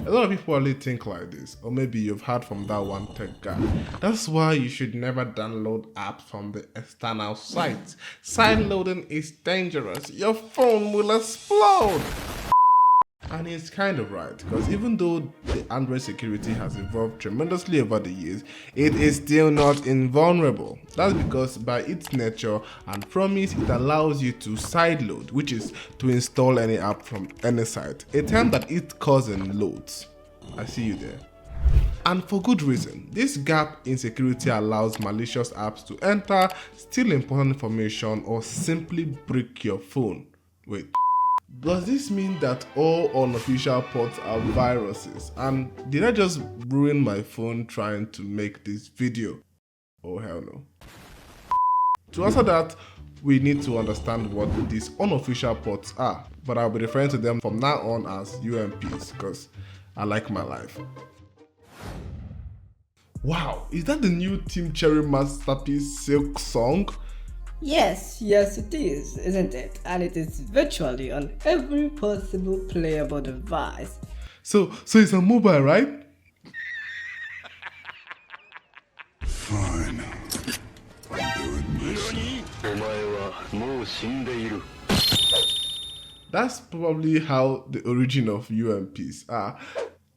A lot of people only think like this, or maybe you've heard from that one tech guy. That's why you should never download apps from the external sites. Side loading is dangerous. Your phone will explode. And he's kind of right, because even though the Android security has evolved tremendously over the years, it is still not invulnerable. That's because by its nature and promise, it allows you to sideload, which is to install any app from any site, a term that its cousin loads. I see you there. And for good reason. This gap in security allows malicious apps to enter, steal important information, or simply break your phone. Wait. Does this mean that all unofficial ports are viruses? And did I just ruin my phone trying to make this video? Oh hell no. To answer that, we need to understand what these unofficial ports are, but I'll be referring to them from now on as UMPs because I like my life. Wow, is that the new Team Cherry masterpiece silksong? Yes, it is, isn't it? And it is virtually on every possible playable device. So it's a mobile, right? Fine. That's probably how the origin of UMPs are.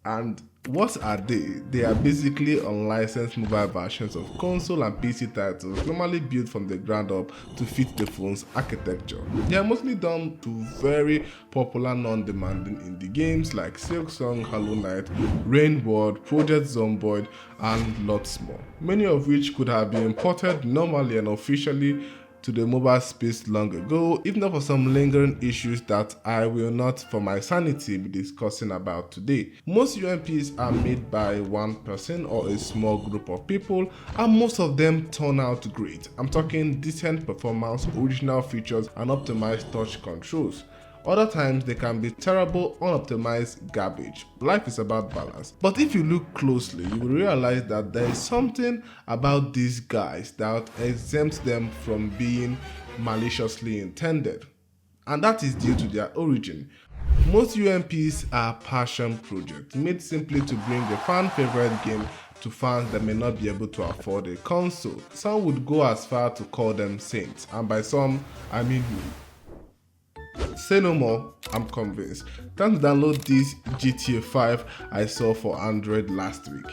And what are they? They are basically unlicensed mobile versions of console and PC titles normally built from the ground up to fit the phone's architecture. They are mostly done to very popular non-demanding indie games like Silksong, Hollow Knight, Rain World, Project Zomboid, and lots more. Many of which could have been imported normally and officially to the mobile space long ago, if not for some lingering issues that I will not, for my sanity, be discussing about today. Most UMPs are made by one person or a small group of people, and most of them turn out great. I'm talking decent performance, original features, and optimized touch controls. Other times they can be terrible, unoptimized garbage. Life is about balance. But if you look closely, you will realize that there is something about these guys that exempts them from being maliciously intended. And that is due to their origin. Most UMPs are passion projects made simply to bring a fan favorite game to fans that may not be able to afford a console. Some would go as far to call them saints, and by some, I mean me. Say no more, I'm convinced. Time to download this GTA 5 I saw for Android last week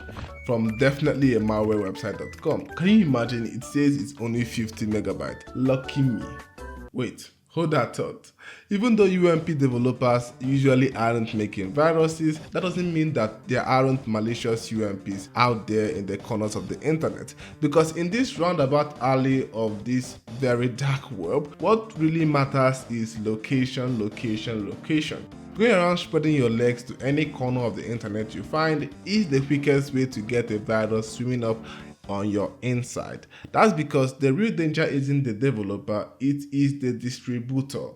from definitely a malwarewebsite.com. Can you imagine? It says it's only 50 megabytes. Lucky me. Wait, hold that thought. Even though UMP developers usually aren't making viruses, that doesn't mean that there aren't malicious UMPs out there in the corners of the internet. Because in this roundabout alley of this very dark web, what really matters is location. Going around spreading your legs to any corner of the internet you find is the quickest way to get a virus swimming up on your inside. That's because the real danger isn't the developer, it is the distributor.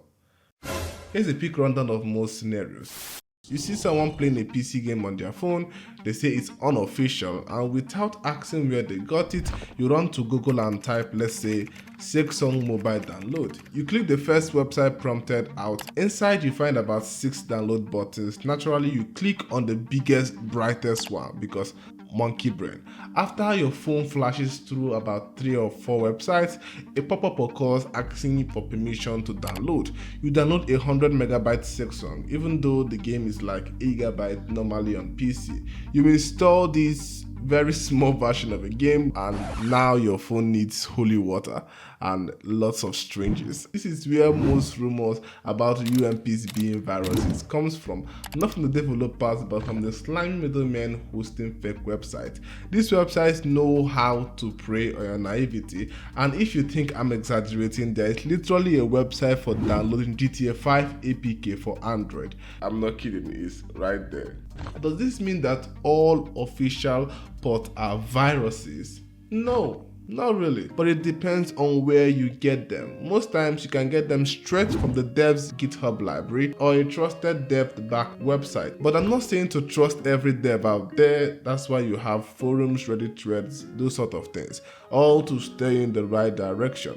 Here's a quick rundown of most scenarios. You see someone playing a PC game on their phone, they say it's unofficial, and without asking where they got it, you run to Google and type, let's say, silksong mobile download. You click the first website prompted out. Inside you find about 6 download buttons. Naturally, you click on the biggest, brightest one because monkey brain. After your phone flashes through about 3 or 4 websites, a pop-up occurs asking you for permission to download. You download 100 megabyte silksong, even though the game is like 8 gigabyte normally on PC. You install this very small version of a game, and now your phone needs holy water and lots of strangers. This is where most rumors about UMPs being viruses comes from, not from the developers but from the slimy middlemen hosting fake websites. These websites know how to prey on your naivety, and if you think I'm exaggerating, there is literally a website for downloading GTA 5 APK for Android. I'm not kidding, it's right there. Does this mean that all official ports are viruses? No, not really, but it depends on where you get them. Most times you can get them straight from the dev's GitHub library or a trusted dev-backed website. But I'm not saying to trust every dev out there. That's why you have forums, Reddit threads, those sort of things, all to stay in the right direction.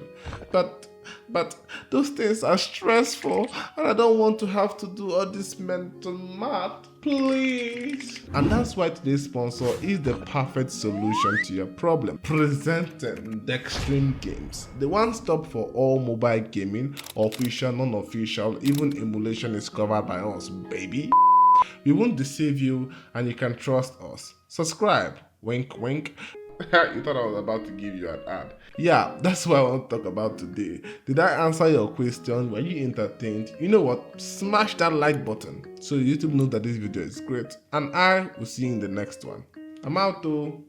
But those things are stressful, and I don't want to have to do all this mental math. Please. And that's why today's sponsor is the perfect solution to your problem. Presenting the Extreme Games, the one stop for all mobile gaming, official, non-official, even emulation is covered by us, baby. We won't deceive you and you can trust us. Subscribe. Wink, wink. You thought I was about to give you an ad. Yeah, that's what I want to talk about today. Did I answer your question? Were you entertained? You know what? Smash that like button so YouTube knows that this video is great. And I will see you in the next one. I'm out though.